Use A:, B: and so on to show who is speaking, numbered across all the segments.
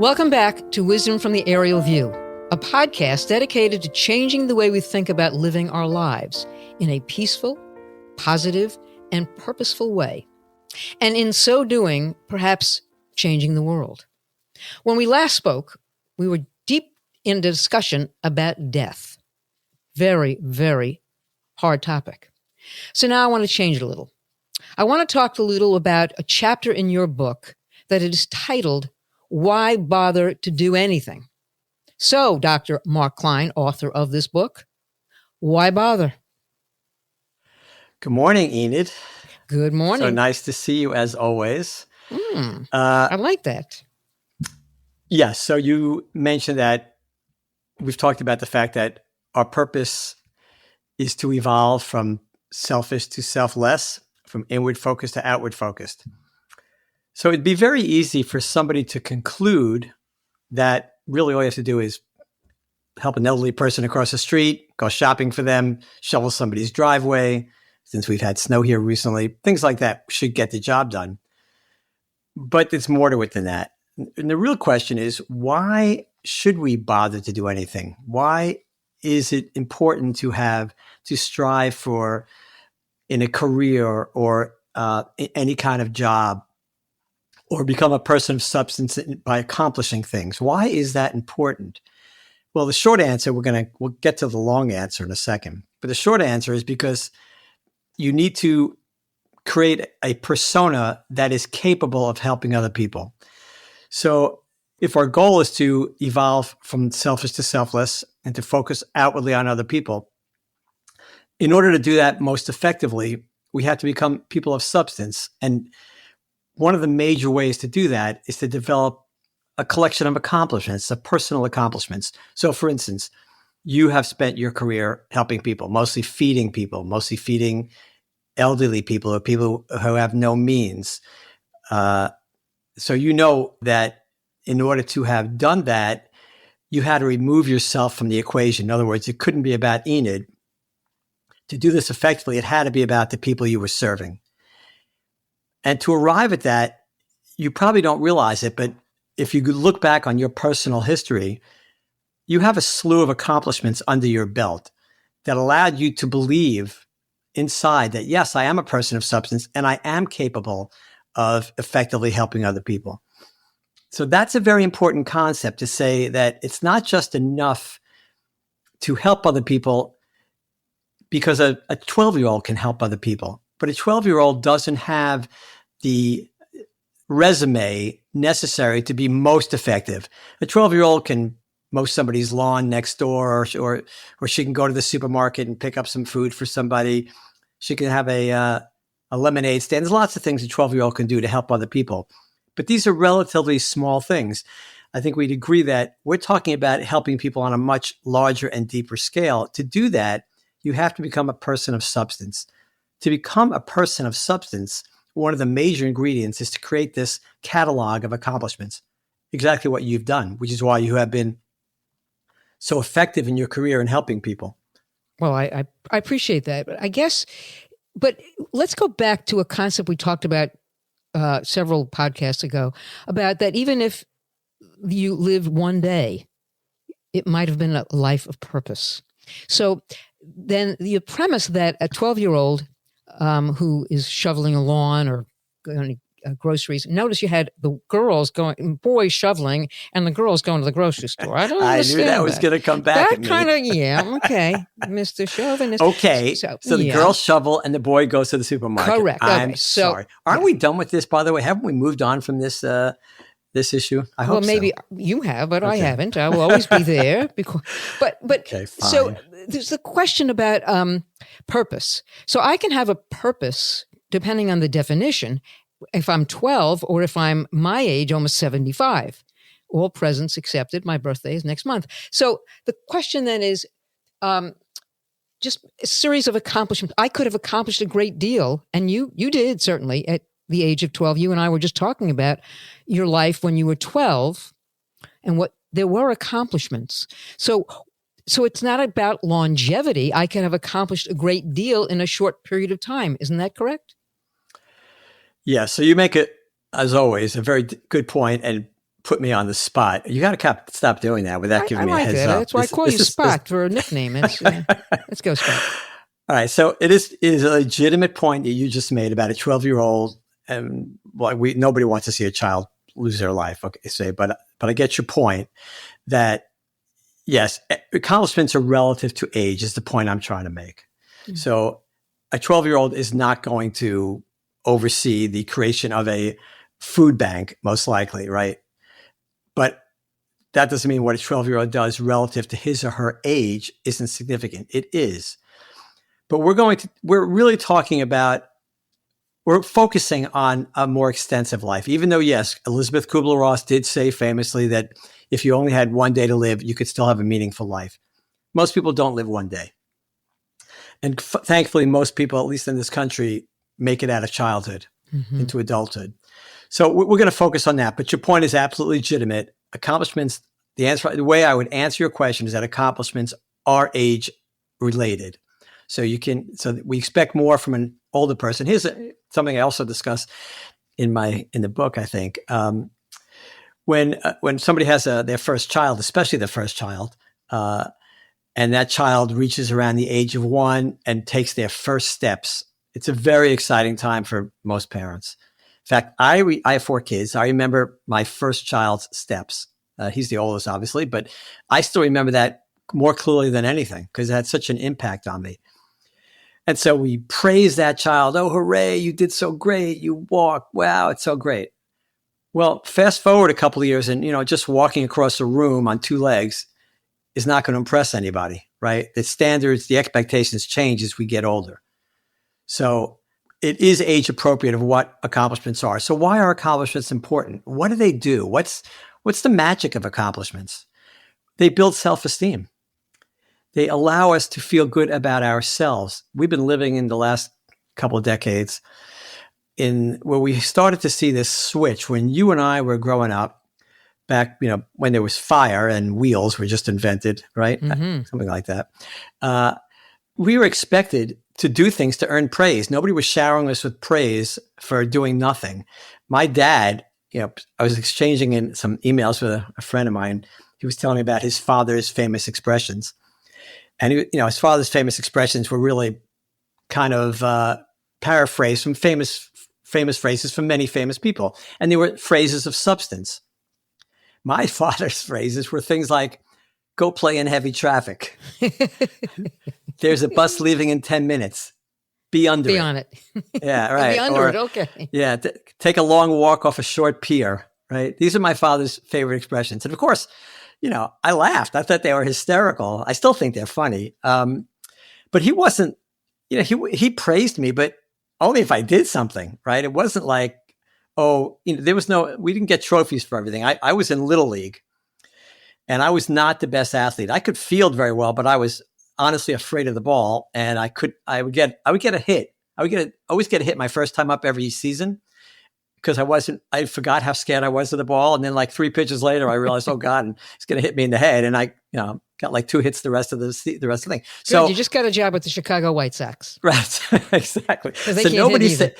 A: Welcome back to Wisdom from the Aerial View, a podcast dedicated to changing the way we think about living our lives in a peaceful, positive, and purposeful way. And in so doing, perhaps changing the world. When we last spoke, we were deep in discussion about death. Very, very hard topic. So now I want to change it a little. I want to talk a little about a chapter in your book that is titled, Why Bother to Do Anything? So, Dr. Mark Klein, author of this book, why bother?
B: Good morning, Enid.
A: Good morning.
B: So nice to see you as always.
A: I like that.
B: Yes. So you mentioned that we've talked about the fact that our purpose is to evolve from selfish to selfless, from inward focused to outward focused. So it'd be very easy for somebody to conclude that really all you have to do is help an elderly person across the street, go shopping for them, shovel somebody's driveway. Since we've had snow here recently, things like that should get the job done. But there's more to it than that. And the real question is, why should we bother to do anything? Why is it important to strive for in a career or any kind of job or become a person of substance by accomplishing things? Why is that important? Well, the short answer, we'll get to the long answer in a second. But the short answer is because you need to create a persona that is capable of helping other people. So if our goal is to evolve from selfish to selfless and to focus outwardly on other people, in order to do that most effectively, we have to become people of substance. And one of the major ways to do that is to develop a collection of accomplishments, of personal accomplishments. So for instance, you have spent your career helping people, mostly feeding elderly people or people who have no means. So you know that in order to have done that, you had to remove yourself from the equation. In other words, it couldn't be about Enid. To do this effectively, it had to be about the people you were serving. And to arrive at that, you probably don't realize it, but if you look back on your personal history, you have a slew of accomplishments under your belt that allowed you to believe inside that, yes, I am a person of substance and I am capable of effectively helping other people. So that's a very important concept, to say that it's not just enough to help other people, because a 12-year-old can help other people, but a 12-year-old doesn't have the resume necessary to be most effective. A 12-year-old can mow somebody's lawn next door, or she can go to the supermarket and pick up some food for somebody. She can have a lemonade stand. There's lots of things a 12-year-old can do to help other people. But these are relatively small things. I think we'd agree that we're talking about helping people on a much larger and deeper scale. To do that, you have to become a person of substance. To become a person of substance, one of the major ingredients is to create this catalog of accomplishments. Exactly what you've done, which is why you have been so effective in your career in helping people.
A: Well, I appreciate that. But let's go back to a concept we talked about several podcasts ago, about that even if you live one day, it might have been a life of purpose. So then the premise that a 12-year-old who is shoveling a lawn or going to groceries, notice you had the boys shoveling and the girls going to the grocery store. I don't understand.
B: I knew that was going to come back at me.
A: Okay, Mr. Chauvinist.
B: Okay, so the girls shovel and the boy goes to the supermarket.
A: Correct.
B: I'm sorry. Aren't we done with this, by the way? Haven't we moved on from this issue? I hope so. Well,
A: maybe you have, but I haven't. I will always be there. But
B: okay, fine.
A: So there's the question about purpose. So I can have a purpose depending on the definition, if I'm 12 or if I'm my age, almost 75. All presents accepted. My birthday is next month. So the question then is just a series of accomplishments. I could have accomplished a great deal, and you did, certainly, at the age of 12. You and I were just talking about your life when you were 12 and what there were accomplishments. So it's not about longevity. I can have accomplished a great deal in a short period of time. Isn't that correct?
B: Yeah. So you make it, as always, a very good point. And put me on the spot. You got to stop doing that without giving me a
A: like
B: heads
A: it.
B: up.
A: That's why I call you Spot for a nickname. Let's go, Spot.
B: All right. So it is a legitimate point that you just made about a 12-year-old. And nobody wants to see a child lose their life. Okay, but I get your point that yes, accomplishments are relative to age is the point I'm trying to make. Mm-hmm. So a 12-year-old is not going to oversee the creation of a food bank, most likely, right? But that doesn't mean what a 12-year-old does relative to his or her age isn't significant. It is. But we're really talking about, we're focusing on a more extensive life, even though, yes, Elizabeth Kubler-Ross did say famously that if you only had one day to live, you could still have a meaningful life. Most people don't live one day. And thankfully, most people, at least in this country, make it out of childhood into adulthood. So we're going to focus on that. But your point is absolutely legitimate. Accomplishments, the way I would answer your question is that accomplishments are age related. So we expect more from an older person. Here's something I also discuss in the book, I think. When somebody has their first child, especially their first child, and that child reaches around the age of 1 and takes their first steps, it's a very exciting time for most parents. In fact, I have 4 kids. I remember my first child's steps. He's the oldest, obviously, but I still remember that more clearly than anything because it had such an impact on me. And so we praise that child. Oh, hooray, you did so great. You walked. Wow, it's so great. Well, fast forward a couple of years and, just walking across a room on 2 legs is not going to impress anybody, right? The standards, the expectations change as we get older. So it is age appropriate of what accomplishments are. So why are accomplishments important? What do they do? What's the magic of accomplishments? They build self-esteem. They allow us to feel good about ourselves. We've been living in the last couple of decades where we started to see this switch when you and I were growing up back, when there was fire and wheels were just invented, right? Mm-hmm. Something like that. We were expected to do things to earn praise. Nobody was showering us with praise for doing nothing. My dad, I was exchanging some emails with a friend of mine. He was telling me about his father's famous expressions. And his father's famous expressions were really kind of paraphrased from famous phrases from many famous people. And they were phrases of substance. My father's phrases were things like, go play in heavy traffic. There's a bus leaving in 10 minutes. Be under it.
A: Be on it.
B: Yeah, right.
A: Be under it, okay.
B: Yeah, take a long walk off a short pier, right? These are my father's favorite expressions. And of course, I laughed. I thought they were hysterical. I still think they're funny. But he wasn't, he praised me, but only if I did something, right? It wasn't like, we didn't get trophies for everything. I was in Little League and I was not the best athlete. I could field very well, but I was honestly afraid of the ball. And I would get a hit. I would always get a hit my first time up every season. Because I forgot how scared I was of the ball. And then like 3 pitches later, I realized, oh God, it's going to hit me in the head. And I, got like 2 hits the rest of the thing. So
A: good, you just got a job with the Chicago White Sox.
B: Right. Exactly. So nobody said,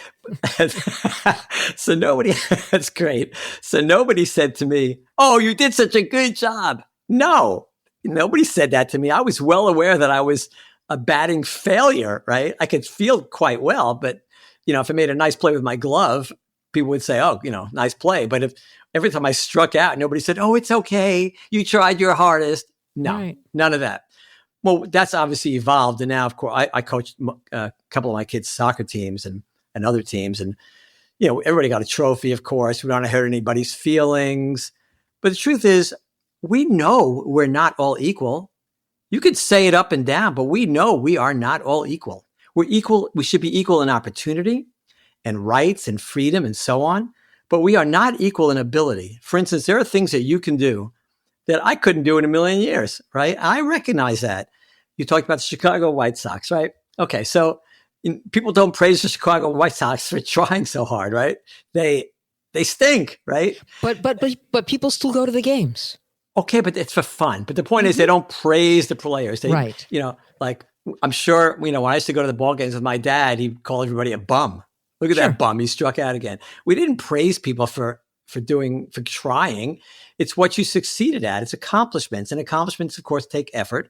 B: that's great. So nobody said to me, oh, you did such a good job. No, nobody said that to me. I was well aware that I was a batting failure, right? I could field quite well, but if I made a nice play with my glove, people would say, oh, nice play. But if every time I struck out, nobody said, oh, it's okay. You tried your hardest. No, right. None of that. Well, that's obviously evolved. And now, of course, I coached a couple of my kids' soccer teams and other teams. And, everybody got a trophy, of course. We don't want to hurt anybody's feelings. But the truth is, we know we're not all equal. You could say it up and down, but we know we are not all equal. We're equal. We should be equal in opportunity and rights and freedom and so on. But we are not equal in ability. For instance, there are things that you can do that I couldn't do in a million years, right? I recognize that. You talked about the Chicago White Sox, right? Okay, so people don't praise the Chicago White Sox for trying so hard, right? They stink, right?
A: But people still go to the games.
B: Okay, but it's for fun. But the point is they don't praise the players. They,
A: right.
B: Like I'm sure, when I used to go to the ball games with my dad, he'd call everybody a bum. Look at that bum. He struck out again. We didn't praise people for for trying. It's what you succeeded at. It's accomplishments, and accomplishments, of course, take effort.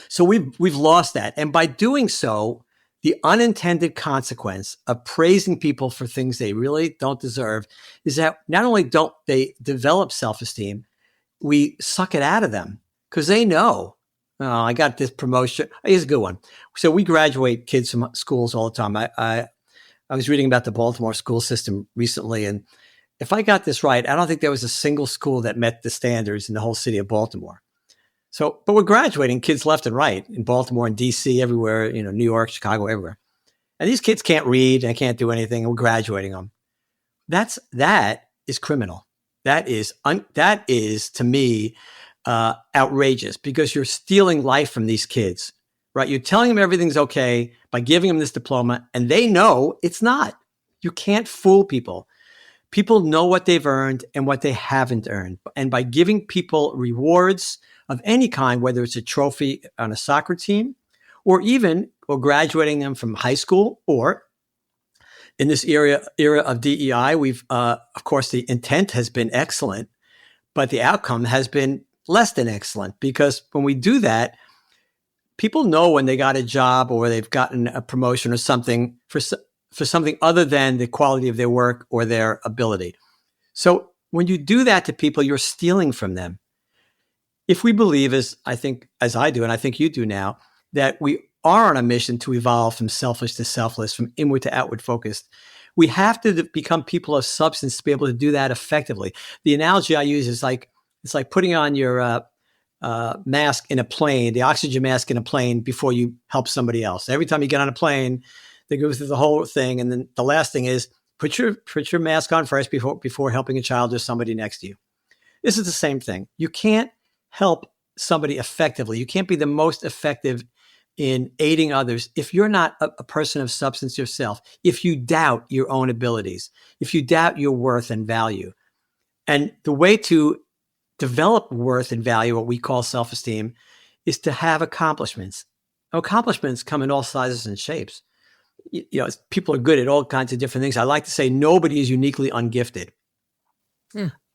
B: So we've lost that. And by doing so, the unintended consequence of praising people for things they really don't deserve is that not only don't they develop self-esteem, we suck it out of them because they know, oh, I got this promotion. Here's a good one. So we graduate kids from schools all the time. I was reading about the Baltimore school system recently, and if I got this right, I don't think there was a single school that met the standards in the whole city of Baltimore. So, but we're graduating kids left and right in Baltimore and DC, everywhere, New York, Chicago, everywhere. And these kids can't read and can't do anything. And we're graduating them. That is criminal. That is to me, outrageous because you're stealing life from these kids, right? You're telling them everything's okay by giving them this diploma and they know it's not. You can't fool people. People know what they've earned and what they haven't earned. And by giving people rewards of any kind, whether it's a trophy on a soccer team or graduating them from high school, or in this era of DEI, we've, of course, the intent has been excellent, but the outcome has been less than excellent because when we do that, people know when they got a job or they've gotten a promotion or something for something other than the quality of their work or their ability. So when you do that to people, you're stealing from them. If we believe, as I do, and I think you do now, that we are on a mission to evolve from selfish to selfless, from inward to outward focused, we have to become people of substance to be able to do that effectively. The analogy I use is it's like putting on your mask in a plane, the oxygen mask in a plane before you help somebody else. Every time you get on a plane, they go through the whole thing, and then the last thing is put your mask on first before helping a child or somebody next to you. This is the same thing. You can't help somebody effectively. You can't be the most effective in aiding others if you're not a person of substance yourself, if you doubt your own abilities, if you doubt your worth and value. And the way to develop worth and value, what we call self-esteem, is to have accomplishments. Accomplishments come in all sizes and shapes. People are good at all kinds of different things. I like to say nobody is uniquely ungifted.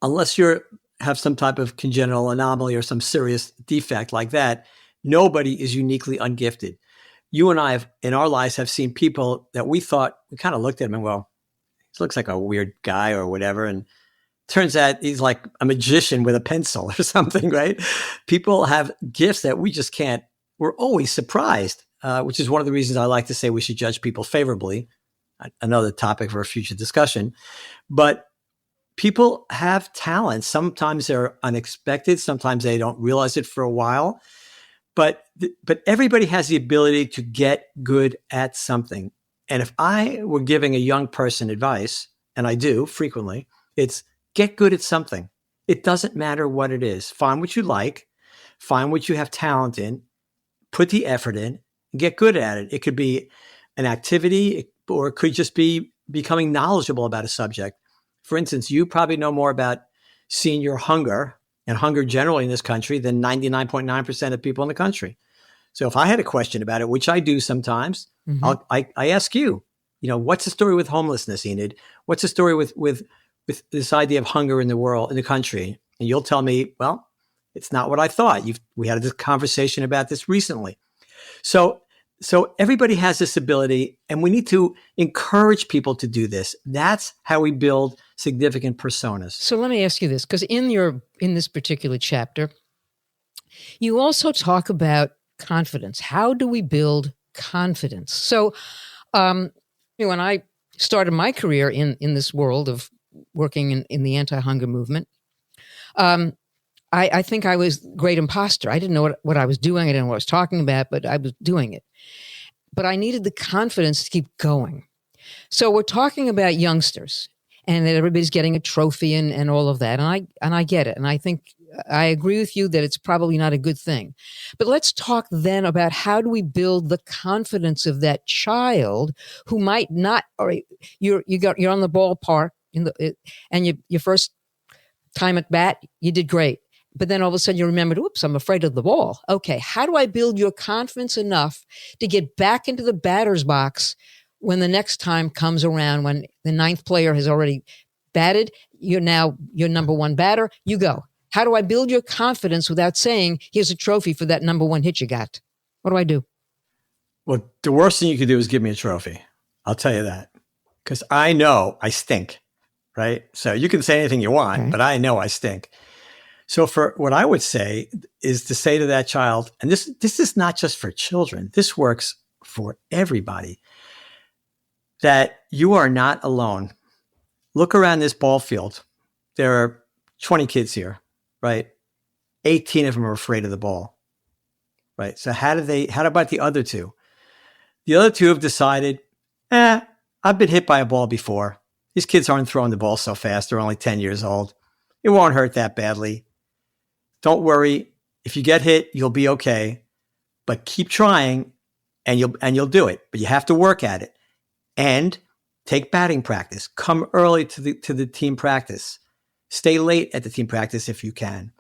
B: Unless you have some type of congenital anomaly or some serious defect like that, nobody is uniquely ungifted. You and I in our lives have seen people that we thought, we kind of looked at him and, well, he looks like a weird guy or whatever. And turns out he's like a magician with a pencil or something, right? People have gifts that we just can't. We're always surprised, which is one of the reasons I like to say we should judge people favorably. Another topic for a future discussion. But people have talents. Sometimes they're unexpected. Sometimes they don't realize it for a while. But everybody has the ability to get good at something. And if I were giving a young person advice, and I do frequently, it's get good at something. It doesn't matter what it is. Find what you like. Find what you have talent in. Put the effort in and get good at it. It could be an activity or it could just be becoming knowledgeable about a subject. For instance, you probably know more about senior hunger and hunger generally in this country than 99.9% of people in the country. So if I had a question about it, which I do sometimes, I ask you, what's the story with homelessness, Enid? What's the story with this idea of hunger in the world, in the country? And you'll tell me, well, it's not what I thought. We had this conversation about this recently. So everybody has this ability, and we need to encourage people to do this. That's how we build significant personas.
A: So let me ask you this, because in this particular chapter, you also talk about confidence. How do we build confidence? So when I started my career in this world of working in the anti-hunger movement, I think I was a great imposter. I didn't know what I was doing. I didn't know what I was talking about, but I was doing it. But I needed the confidence to keep going. So we're talking about youngsters and that everybody's getting a trophy and all of that. And I get it. And I think I agree with you that it's probably not a good thing. But let's talk then about how do we build the confidence of that child who might not, all right, you're on the ballpark and your first time at bat, you did great. But then all of a sudden you remembered, oops, I'm afraid of the ball. Okay, how do I build your confidence enough to get back into the batter's box when the next time comes around, when the ninth player has already batted. You're now your number one batter. You go. How do I build your confidence without saying, here's a trophy for that number one hit you got? What do I do?
B: Well, the worst thing you could do is give me a trophy. I'll tell you that. Because I know I stink, right? So you can say anything you want, but I know I stink. So for what I would say is to say to that child, and this is not just for children, this works for everybody, that you are not alone. Look around this ball field. There are 20 kids here, right? 18 of them are afraid of the ball, right? So how about the other two? The other two have decided, I've been hit by a ball before. These kids aren't throwing the ball so fast. They're only 10 years old. It won't hurt that badly. Don't worry. If you get hit, you'll be okay. But keep trying and you'll do it. But you have to work at it. And take batting practice. Come early to the team practice. Stay late at the team practice if you can.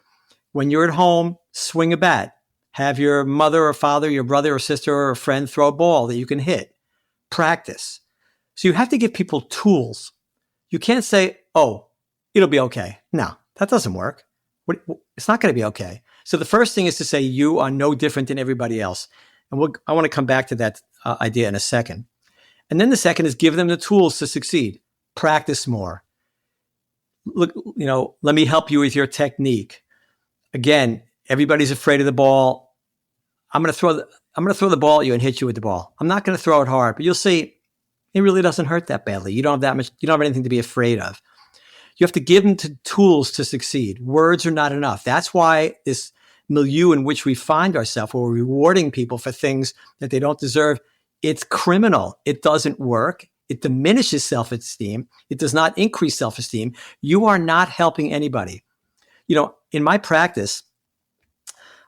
B: When you're at home, swing a bat. Have your mother or father, your brother or sister or a friend throw a ball that you can hit. Practice. So you have to give people tools. You can't say, oh, it'll be okay. No, that doesn't work. It's not going to be okay. So the first thing is to say you are no different than everybody else. And I want to come back to that idea in a second. And then the second is give them the tools to succeed. Practice more. Look, let me help you with your technique. Again, everybody's afraid of the ball. I'm going to throw the ball at you and hit you with the ball. I'm not going to throw it hard, but you'll see it really doesn't hurt that badly. You don't have that much. You don't have anything to be afraid of. You have to give them tools to succeed. Words are not enough. That's why this milieu in which we find ourselves, where we're rewarding people for things that they don't deserve, it's criminal. It doesn't work. It diminishes self-esteem. It does not increase self-esteem. You are not helping anybody. In my practice,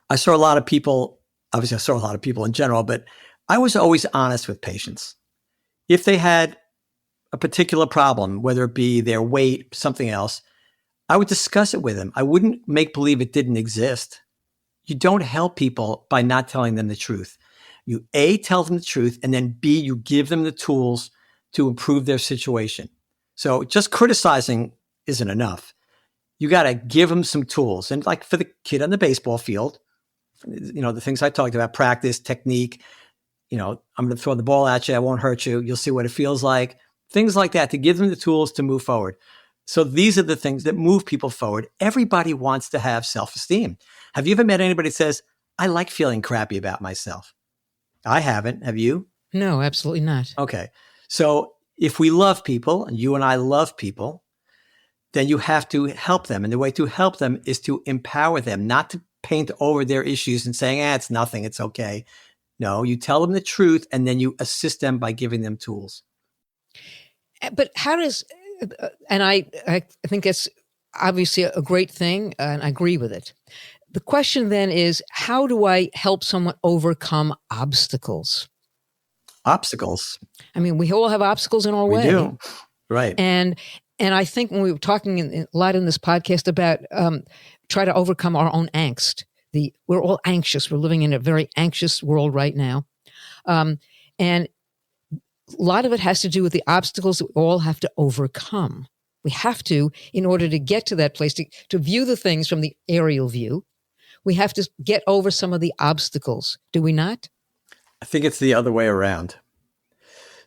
B: I saw a lot of people. Obviously, I saw a lot of people in general, but I was always honest with patients. If they had a particular problem, whether it be their weight, something else, I would discuss it with them. I wouldn't make believe it didn't exist. You don't help people by not telling them the truth. You A, tell them the truth, and then B, you give them the tools to improve their situation. So just criticizing isn't enough. You got to give them some tools. And like for the kid on the baseball field, the things I talked about, practice, technique, I'm going to throw the ball at you. I won't hurt you. You'll see what it feels like. Things like that to give them the tools to move forward. So these are the things that move people forward. Everybody wants to have self-esteem. Have you ever met anybody that says, I like feeling crappy about myself? I haven't. Have you?
A: No, absolutely not.
B: Okay. So if we love people, and you and I love people, then you have to help them. And the way to help them is to empower them, not to paint over their issues and saying, it's nothing, it's okay. No, you tell them the truth and then you assist them by giving them tools.
A: But how does, and I think that's obviously a great thing, and I agree with it. The question then is, how do I help someone overcome obstacles?
B: Obstacles?
A: I mean, we all have obstacles in our way.
B: We do, right.
A: And I think when we were talking a lot in this podcast about try to overcome our own angst. We're all anxious. We're living in a very anxious world right now. And a lot of it has to do with the obstacles that we all have to overcome. We have to, in order to get to that place, to view the things from the aerial view, we have to get over some of the obstacles. Do we not?
B: I think it's the other way around.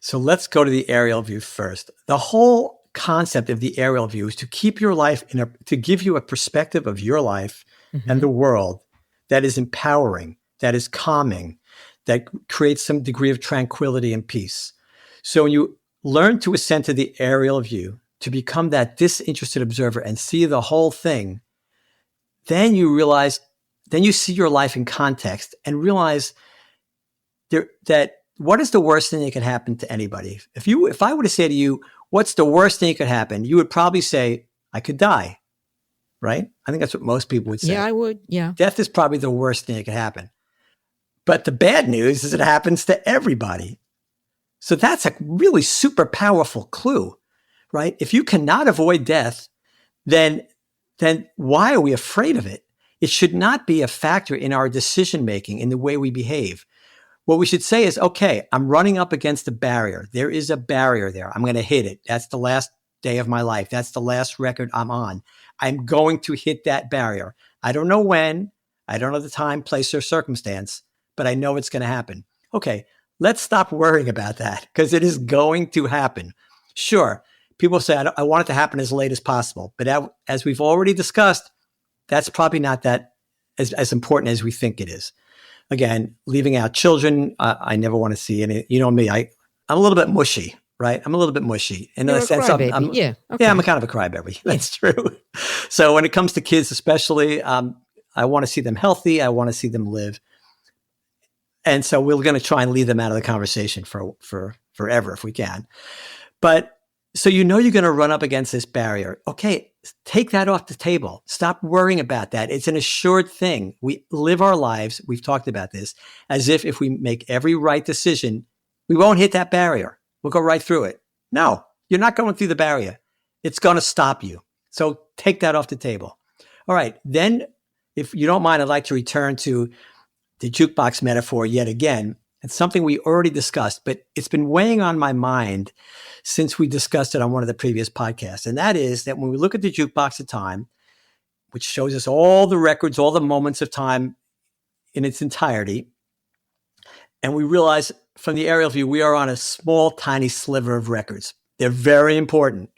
B: So let's go to the aerial view first. The whole concept of the aerial view is to keep your life to give you a perspective of your life and the world that is empowering, that is calming, that creates some degree of tranquility and peace. So when you learn to ascend to the aerial view, to become that disinterested observer and see the whole thing, then you realize, then you see your life in context and realize that what is the worst thing that could happen to anybody? If I were to say to you, what's the worst thing that could happen? You would probably say, I could die, right? I think that's what most people would say.
A: Yeah, I would. Yeah.
B: Death is probably the worst thing that could happen. But the bad news is it happens to everybody. So that's a really super powerful clue, right? If you cannot avoid death, then why are we afraid of it? It should not be a factor in our decision-making, in the way we behave. What we should say is, okay, I'm running up against a barrier. There is a barrier there. I'm going to hit it. That's the last day of my life. That's the last record I'm on. I'm going to hit that barrier. I don't know when. I don't know the time, place, or circumstance, but I know it's going to happen. Okay, let's stop worrying about that because it is going to happen. Sure, people say, I want it to happen as late as possible. But as we've already discussed, that's probably not that as important as we think it is. Again, leaving out children, I never want to see any. You know me, I'm a little bit mushy, right? I'm a little bit mushy.
A: In a sense, I'm
B: yeah, I'm a kind of a crybaby. That's true. So when it comes to kids especially, I want to see them healthy. I want to see them live. And so we're going to try and leave them out of the conversation for forever if we can. But so you're going to run up against this barrier. Okay, take that off the table. Stop worrying about that. It's an assured thing. We live our lives, we've talked about this, as if we make every right decision, we won't hit that barrier. We'll go right through it. No, you're not going through the barrier. It's going to stop you. So take that off the table. All right, then if you don't mind, I'd like to return to the jukebox metaphor yet again. It's something we already discussed, but it's been weighing on my mind since we discussed it on one of the previous podcasts. And that is that when we look at the jukebox of time, which shows us all the records, all the moments of time in its entirety, and we realize from the aerial view, we are on a small, tiny sliver of records. They're very important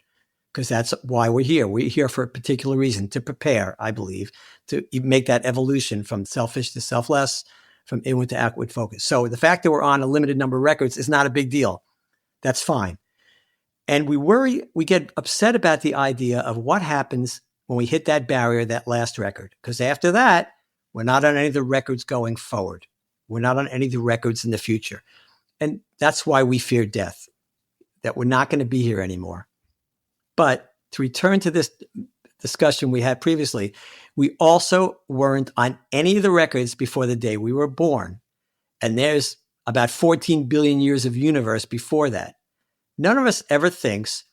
B: because that's why we're here. We're here for a particular reason, to prepare, I believe, to make that evolution from selfish to selfless, from inward to outward focus. So the fact that we're on a limited number of records is not a big deal. That's fine. And we get upset about the idea of what happens when we hit that barrier, that last record. Because after that, we're not on any of the records going forward. We're not on any of the records in the future. And that's why we fear death, that we're not going to be here anymore. But to return to this discussion we had previously, we also weren't on any of the records before the day we were born. And there's about 14 billion years of universe before that. None of us ever thinks,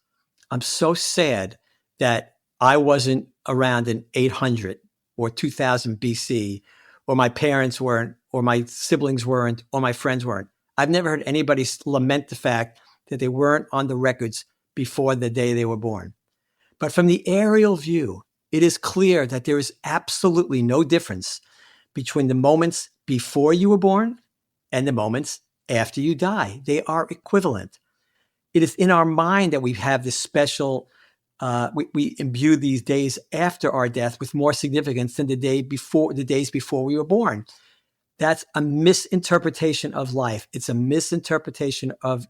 B: I'm so sad that I wasn't around in 800 or 2000 BC, or my parents weren't, or my siblings weren't, or my friends weren't. I've never heard anybody lament the fact that they weren't on the records before the day they were born. But from the aerial view, it is clear that there is absolutely no difference between the moments before you were born and the moments after you die. They are equivalent. It is in our mind that we have this special, we imbue these days after our death with more significance than the days before we were born. That's a misinterpretation of life. It's a misinterpretation of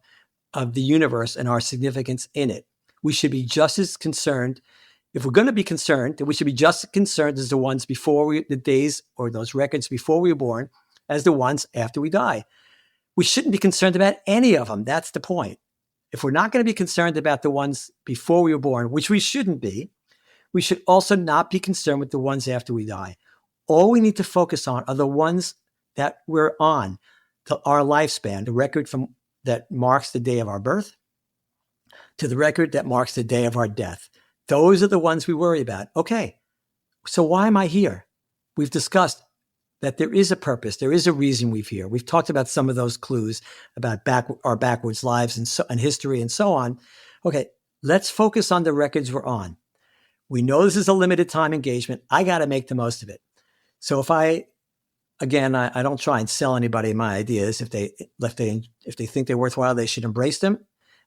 B: the universe and our significance in it. We should be just as concerned. If we're going to be concerned, then we should be just as concerned as the ones the days or those records before we were born as the ones after we die. We shouldn't be concerned about any of them. That's the point. If we're not going to be concerned about the ones before we were born, which we shouldn't be, we should also not be concerned with the ones after we die. All we need to focus on are the ones that we're on, our lifespan, the record that marks the day of our birth to the record that marks the day of our death. Those are the ones we worry about. Okay, so why am I here? We've discussed that there is a purpose. There is a reason we're here. We've talked about some of those clues about our backwards lives and history and so on. Okay, let's focus on the records we're on. We know this is a limited time engagement. I got to make the most of it. So if I don't try and sell anybody my ideas. If they think they're worthwhile, they should embrace them.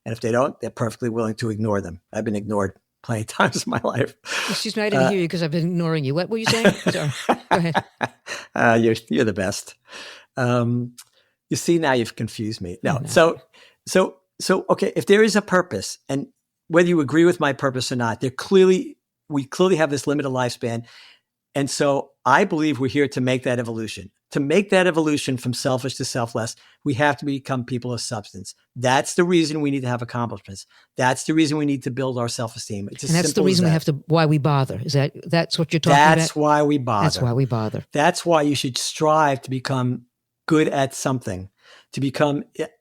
B: And if they don't, they're perfectly willing to ignore them. I've been ignored plenty of times in my life.
A: Excuse me, I didn't hear you because I've been ignoring you. What were you saying? Sorry. Go ahead.
B: You're the best. You see, now you've confused me. No. So okay, if there is a purpose, and whether you agree with my purpose or not, we clearly have this limited lifespan. And so I believe we're here to make that evolution. To make that evolution from selfish to selfless, we have to become people of substance. That's the reason we need to have accomplishments. That's the reason we need to build our self-esteem.
A: And that's the reason why we bother. That's what you're talking about?
B: That's why we bother.
A: That's why we bother.
B: That's why you should strive to become good at something.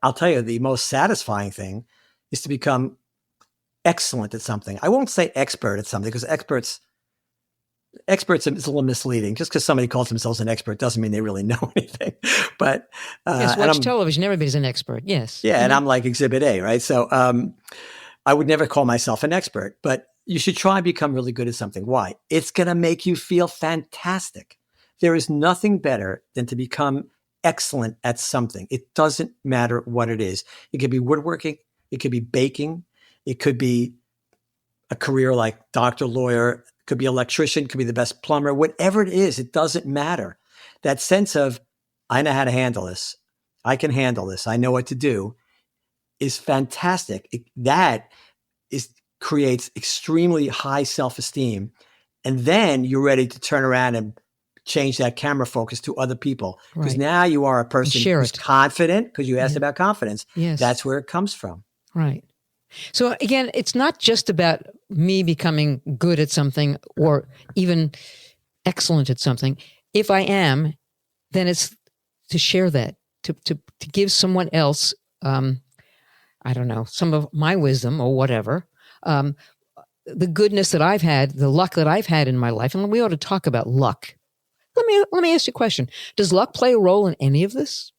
B: I'll tell you, the most satisfying thing is to become excellent at something. I won't say expert at something because experts is a little misleading. Just because somebody calls themselves an expert doesn't mean they really know anything. But
A: yes, watch television. Everybody's an expert. Yes.
B: Yeah, and I'm like Exhibit A, right? So, I would never call myself an expert, but you should try and become really good at something. Why? It's going to make you feel fantastic. There is nothing better than to become excellent at something. It doesn't matter what it is. It could be woodworking. It could be baking. It could be a career like doctor, lawyer. It could be electrician. It could be the best plumber. Whatever it is, it doesn't matter. That sense of, I know how to handle this. I can handle this. I know what to do is fantastic. Creates extremely high self-esteem. And then you're ready to turn around and change that camera focus to other people. Because
A: Right.
B: now you are a person who's confident, because you asked about confidence.
A: Yes.
B: That's where it comes from.
A: Right. So again, it's not just about me becoming good at something or even excellent at something. If I am, then it's to share that, to give someone else, I don't know, some of my wisdom or whatever, the goodness that I've had, the luck that I've had in my life. And we ought to talk about luck. Let me ask you a question. Does luck play a role in any of this?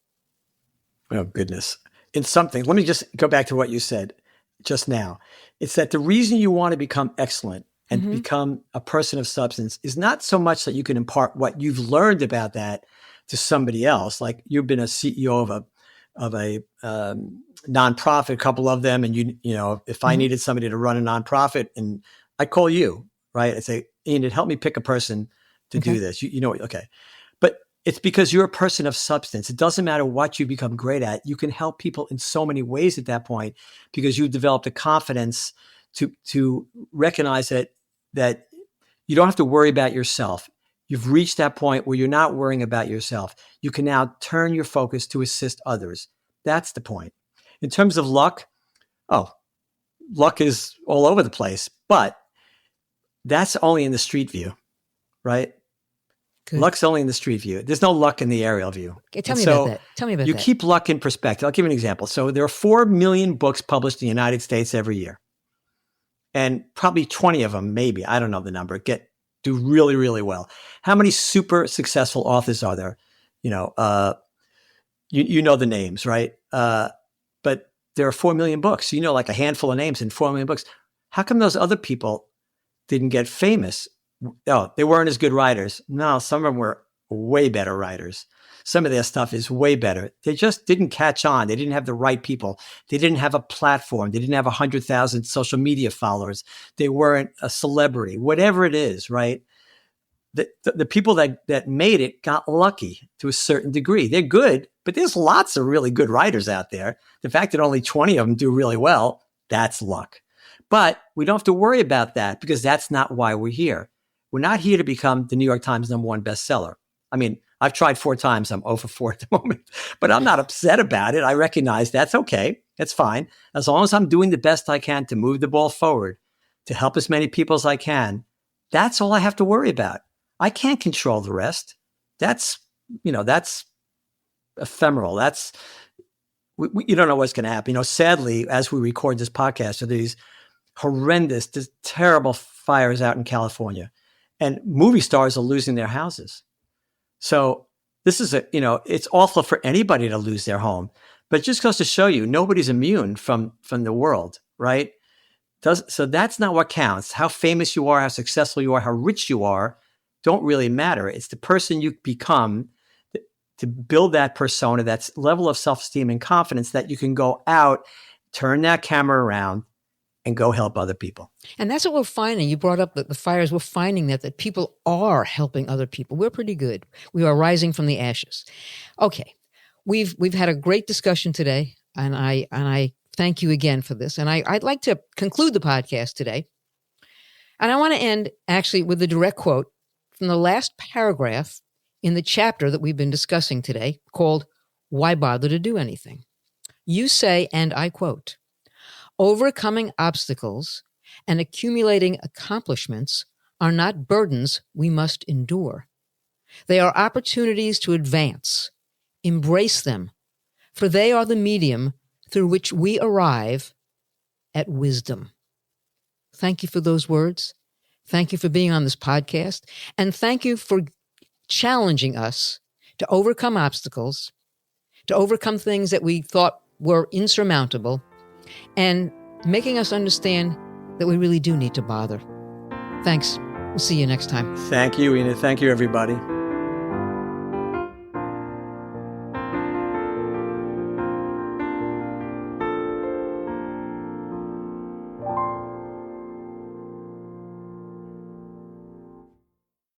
B: Oh, goodness. In something, let me just go back to what you said just now. It's that the reason you want to become excellent and become a person of substance is not so much that you can impart what you've learned about that to somebody else. Like you've been a CEO of a nonprofit, a couple of them, and you know, if I needed somebody to run a nonprofit, and I call you, right? I say, Enid, help me pick a person to do this. You know, okay. But it's because you're a person of substance. It doesn't matter what you become great at. You can help people in so many ways at that point because you've developed a confidence to recognize that you don't have to worry about yourself. You've reached that point where you're not worrying about yourself. You can now turn your focus to assist others. That's the point. In terms of luck, luck is all over the place, but that's only in the street view, right? Good. Luck's only in the street view. There's no luck in the aerial view.
A: Okay, tell me about that.
B: You keep luck in perspective. I'll give you an example. So there are 4 million books published in the United States every year. And probably 20 of them, maybe, I don't know the number, do really, really well. How many super successful authors are there? You know, you know the names, right? But there are 4 million books. You know, like a handful of names in 4 million books. How come those other people didn't get famous? Oh, they weren't as good writers. No, some of them were way better writers. Some of their stuff is way better. They just didn't catch on. They didn't have the right people. They didn't have a platform. They didn't have 100,000 social media followers. They weren't a celebrity, whatever it is, right? The people that made it got lucky to a certain degree. They're good, but there's lots of really good writers out there. The fact that only 20 of them do really well, that's luck. But we don't have to worry about that because that's not why we're here. We're not here to become the New York Times #1 bestseller. I mean, I've tried 4 times. I'm 0 for 4 at the moment, but I'm not upset about it. I recognize that's okay. That's fine. As long as I'm doing the best I can to move the ball forward, to help as many people as I can, that's all I have to worry about. I can't control the rest. That's ephemeral. You don't know what's going to happen. You know, sadly, as we record this podcast, are these horrendous, just terrible fires out in California. And movie stars are losing their houses. So this is it's awful for anybody to lose their home, but it just goes to show you nobody's immune from the world, right? So that's not what counts. How famous you are, how successful you are, how rich you are, don't really matter. It's the person you become to build that persona, that level of self-esteem and confidence that you can go out, turn that camera around, and go help other people.
A: And that's what we're finding. You brought up the fires. We're finding that people are helping other people. We're pretty good. We are rising from the ashes. Okay. We've had a great discussion today, and I thank you again for this. And I'd like to conclude the podcast today. And I want to end actually with a direct quote from the last paragraph in the chapter that we've been discussing today called Why Bother to Do Anything? You say, and I quote, "Overcoming obstacles and accumulating accomplishments are not burdens we must endure. They are opportunities to advance. Embrace them, for they are the medium through which we arrive at wisdom." Thank you for those words. Thank you for being on this podcast. And thank you for challenging us to overcome obstacles, to overcome things that we thought were insurmountable, and making us understand that we really do need to bother. Thanks. We'll see you next time.
B: Thank you, Enid. Thank you, everybody.